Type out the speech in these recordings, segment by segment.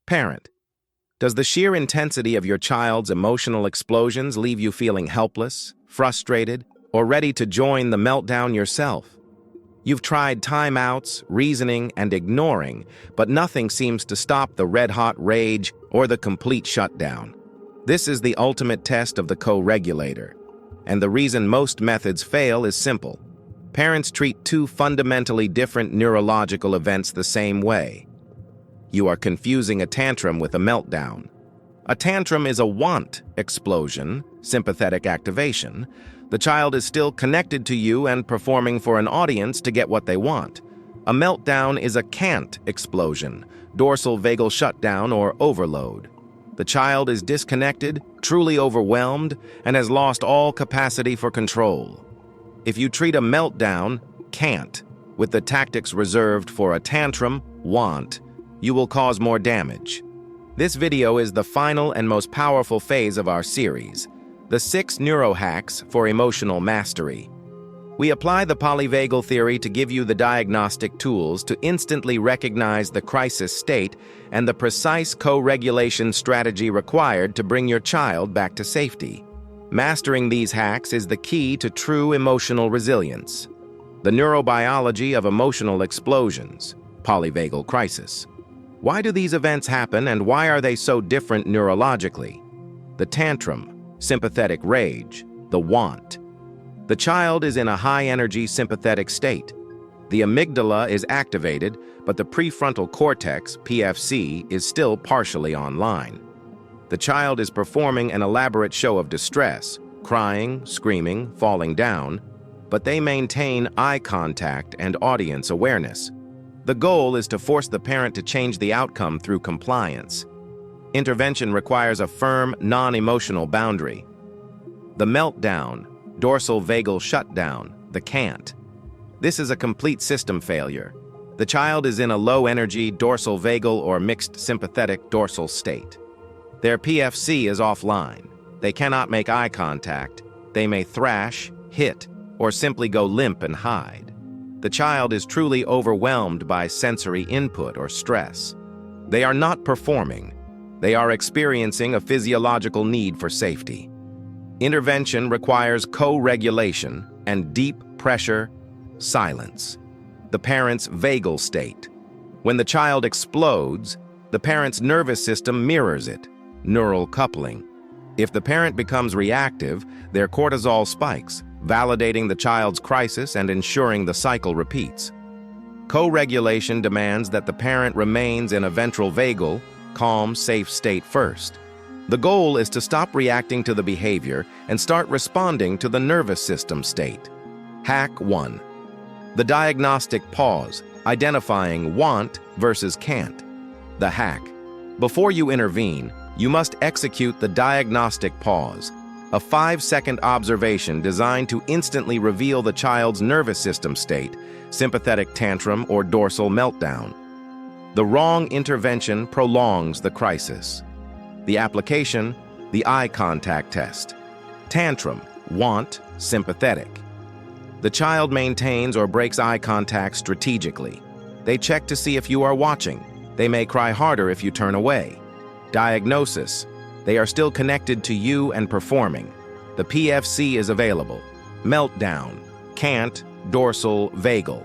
Parent, does the sheer intensity of your child's emotional explosions leave you feeling helpless, frustrated, or ready to join the meltdown yourself? You've tried timeouts, reasoning, and ignoring, but nothing seems to stop the red-hot rage or the complete shutdown. This is the ultimate test of the co-regulator, and the reason most methods fail is simple. Parents treat two fundamentally different neurological events the same way. You are confusing a tantrum with a meltdown. A tantrum is a want explosion, sympathetic activation. The child is still connected to you and performing for an audience to get what they want. A meltdown is a can't explosion, dorsal vagal shutdown or overload. The child is disconnected, truly overwhelmed, and has lost all capacity for control. If you treat a meltdown, can't, with the tactics reserved for a tantrum, want, you will cause more damage. This video is the final and most powerful phase of our series, the 6 Neuro-Hacks for emotional mastery. We apply the Polyvagal Theory to give you the diagnostic tools to instantly recognize the crisis state and the precise co-regulation strategy required to bring your child back to safety. Mastering these hacks is the key to true emotional resilience. The neurobiology of emotional explosions, polyvagal crisis. Why do these events happen and why are they so different neurologically? The tantrum, sympathetic rage, the want. The child is in a high-energy sympathetic state. The amygdala is activated, but the prefrontal cortex, PFC, is still partially online. The child is performing an elaborate show of distress, crying, screaming, falling down, but they maintain eye contact and audience awareness. The goal is to force the parent to change the outcome through compliance. Intervention requires a firm, non-emotional boundary. The meltdown, dorsal vagal shutdown, the can't. This is a complete system failure. The child is in a low-energy dorsal vagal or mixed sympathetic dorsal state. Their PFC is offline. They cannot make eye contact. They may thrash, hit, or simply go limp and hide. The child is truly overwhelmed by sensory input or stress. They are not performing. They are experiencing a physiological need for safety. Intervention requires co-regulation and deep pressure, silence. The parent's vagal state. When the child explodes, the parent's nervous system mirrors it, neural coupling. If the parent becomes reactive, their cortisol spikes, validating the child's crisis and ensuring the cycle repeats. Co-regulation demands that the parent remains in a ventral vagal, calm, safe state first. The goal is to stop reacting to the behavior and start responding to the nervous system state. Hack 1. The diagnostic pause, identifying want versus can't. The hack. Before you intervene, you must execute the diagnostic pause, a 5-second observation designed to instantly reveal the child's nervous system state, sympathetic tantrum or dorsal meltdown. The wrong intervention prolongs the crisis. The application, the eye contact test. Tantrum, want, sympathetic. The child maintains or breaks eye contact strategically. They check to see if you are watching. They may cry harder if you turn away. Diagnosis, they are still connected to you and performing. The PFC is available. Meltdown, can't, dorsal, vagal.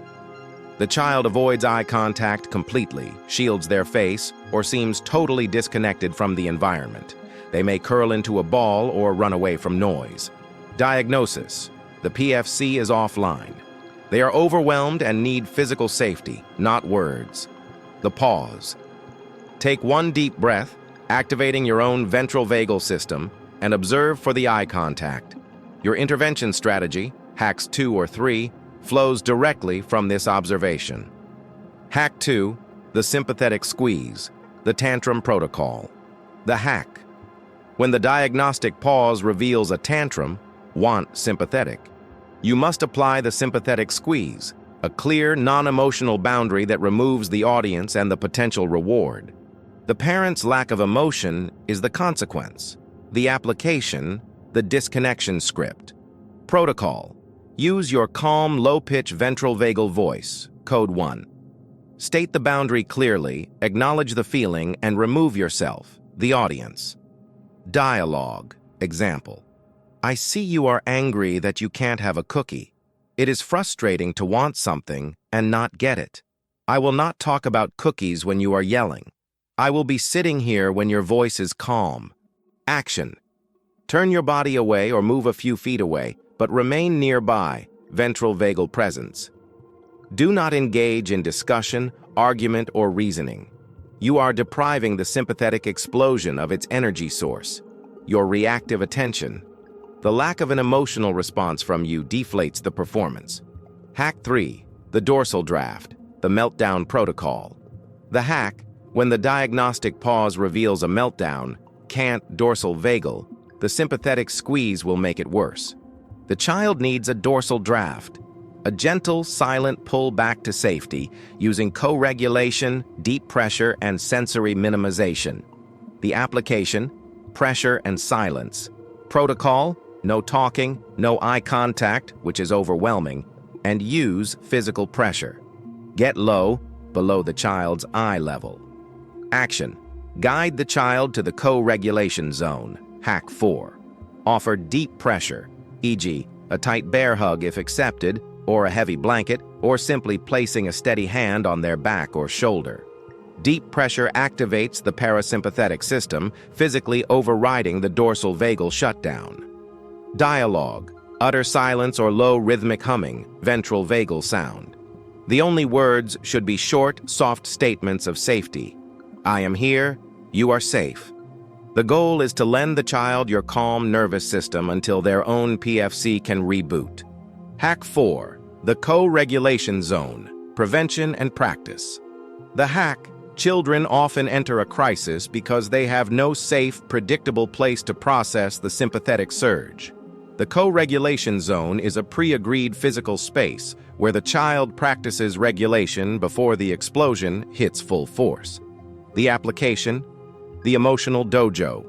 The child avoids eye contact completely, shields their face, or seems totally disconnected from the environment. They may curl into a ball or run away from noise. Diagnosis, the PFC is offline. They are overwhelmed and need physical safety, not words. The pause. Take one deep breath, activating your own ventral vagal system, and observe for the eye contact. Your intervention strategy, hacks 2 or 3, flows directly from this observation. Hack 2, the sympathetic squeeze, the tantrum protocol. The hack. When the diagnostic pause reveals a tantrum, want sympathetic, you must apply the sympathetic squeeze, a clear, non-emotional boundary that removes the audience and the potential reward. The parent's lack of emotion is the consequence. The application, the disconnection script. Protocol. Use your calm, low-pitch ventral vagal voice, code 1. State the boundary clearly, acknowledge the feeling, and remove yourself, the audience. Dialogue. Example. I see you are angry that you can't have a cookie. It is frustrating to want something and not get it. I will not talk about cookies when you are yelling. I will be sitting here when your voice is calm. Action. Turn your body away or move a few feet away, but remain nearby, ventral vagal presence. Do not engage in discussion, argument, or reasoning. You are depriving the sympathetic explosion of its energy source, your reactive attention. The lack of an emotional response from you deflates the performance. Hack 3. The dorsal draft, the meltdown protocol. The hack, when the diagnostic pause reveals a meltdown, can't dorsal vagal, the sympathetic squeeze will make it worse. The child needs a dorsal draft, a gentle, silent pull back to safety using co-regulation, deep pressure, and sensory minimization. The application, pressure and silence. Protocol, no talking, no eye contact, which is overwhelming, and use physical pressure. Get low, below the child's eye level. Action. Guide the child to the co-regulation zone. Hack 4. Offer deep pressure, e.g., a tight bear hug if accepted, or a heavy blanket, or simply placing a steady hand on their back or shoulder. Deep pressure activates the parasympathetic system, physically overriding the dorsal vagal shutdown. Dialogue. Utter silence or low rhythmic humming, ventral vagal sound. The only words should be short, soft statements of safety. I am here, you are safe. The goal is to lend the child your calm nervous system until their own PFC can reboot. Hack 4. The co-regulation zone, prevention and practice. The hack. Children often enter a crisis because they have no safe, predictable place to process the sympathetic surge. The co-regulation zone is a pre-agreed physical space where the child practices regulation before the explosion hits full force. The application, the emotional dojo.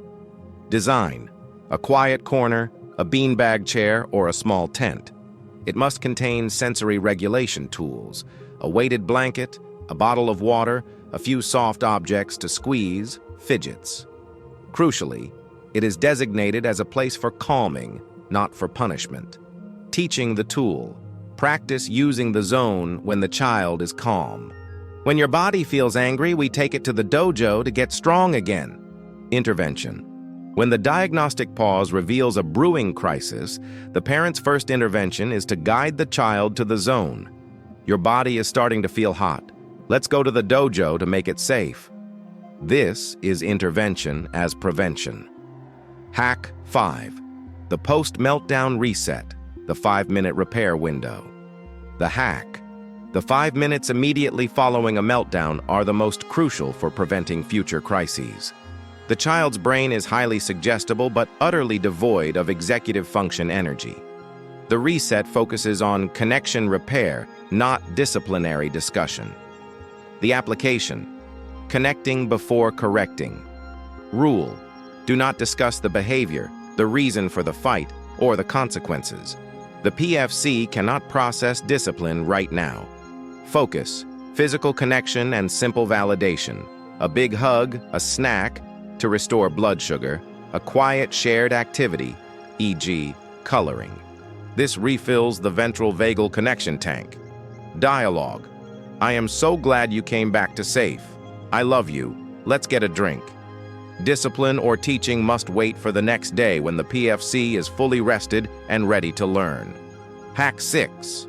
Design, a quiet corner, a beanbag chair, or a small tent. It must contain sensory regulation tools, a weighted blanket, a bottle of water, a few soft objects to squeeze, fidgets. Crucially, it is designated as a place for calming, not for punishment. Teaching the tool. Practice using the zone when the child is calm. When your body feels angry, we take it to the dojo to get strong again. Intervention. When the diagnostic pause reveals a brewing crisis, the parent's first intervention is to guide the child to the zone. Your body is starting to feel hot. Let's go to the dojo to make it safe. This is intervention as prevention. Hack 5. The Post-Meltdown Reset, the 5-minute repair window. The hack. The 5 minutes immediately following a meltdown are the most crucial for preventing future crises. The child's brain is highly suggestible but utterly devoid of executive function energy. The reset focuses on connection repair, not disciplinary discussion. The application. Connecting before correcting. Rule. Do not discuss the behavior, the reason for the fight, or the consequences. The PFC cannot process discipline right now. Focus. Physical connection and simple validation. A big hug, a snack, to restore blood sugar, a quiet shared activity, e.g., coloring. This refills the ventral vagal connection tank. Dialogue. I am so glad you came back to safe. I love you. Let's get a drink. Discipline or teaching must wait for the next day when the PFC is fully rested and ready to learn. Hack 6.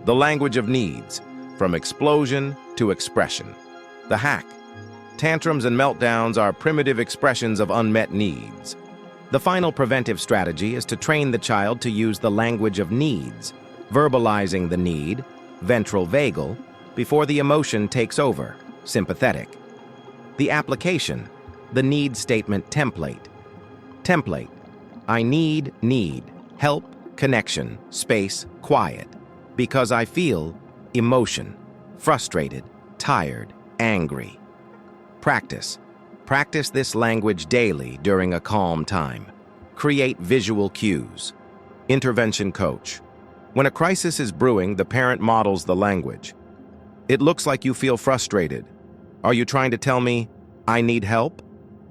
The language of needs, from explosion to expression. The hack. Tantrums and meltdowns are primitive expressions of unmet needs. The final preventive strategy is to train the child to use the language of needs, verbalizing the need, ventral vagal, before the emotion takes over, sympathetic. The application, the need statement template. Template. I need, help, connection, space, quiet, because I feel emotion, frustrated, tired, angry. Practice. Practice this language daily during a calm time. Create visual cues. Intervention coach. When a crisis is brewing, the parent models the language. It looks like you feel frustrated. Are you trying to tell me, I need help?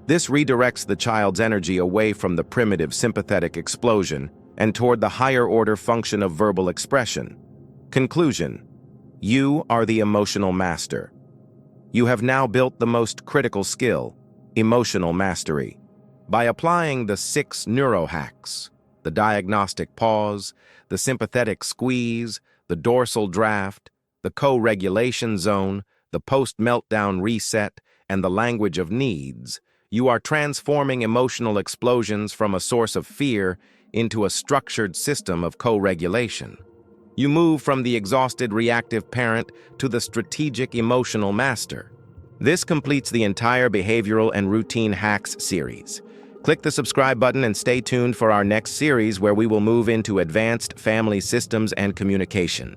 This redirects the child's energy away from the primitive sympathetic explosion and toward the higher order function of verbal expression. Conclusion: you are the emotional master. You have now built the most critical skill, emotional mastery. By applying the 6 Neuro-Hacks, the diagnostic pause, the sympathetic squeeze, the dorsal draft, the co-regulation zone, the post-meltdown reset, and the language of needs, you are transforming emotional explosions from a source of fear into a structured system of co-regulation. You move from the exhausted reactive parent to the strategic emotional master. This completes the entire Behavioral and Routine Hacks series. Click the subscribe button and stay tuned for our next series where we will move into advanced family systems and communication.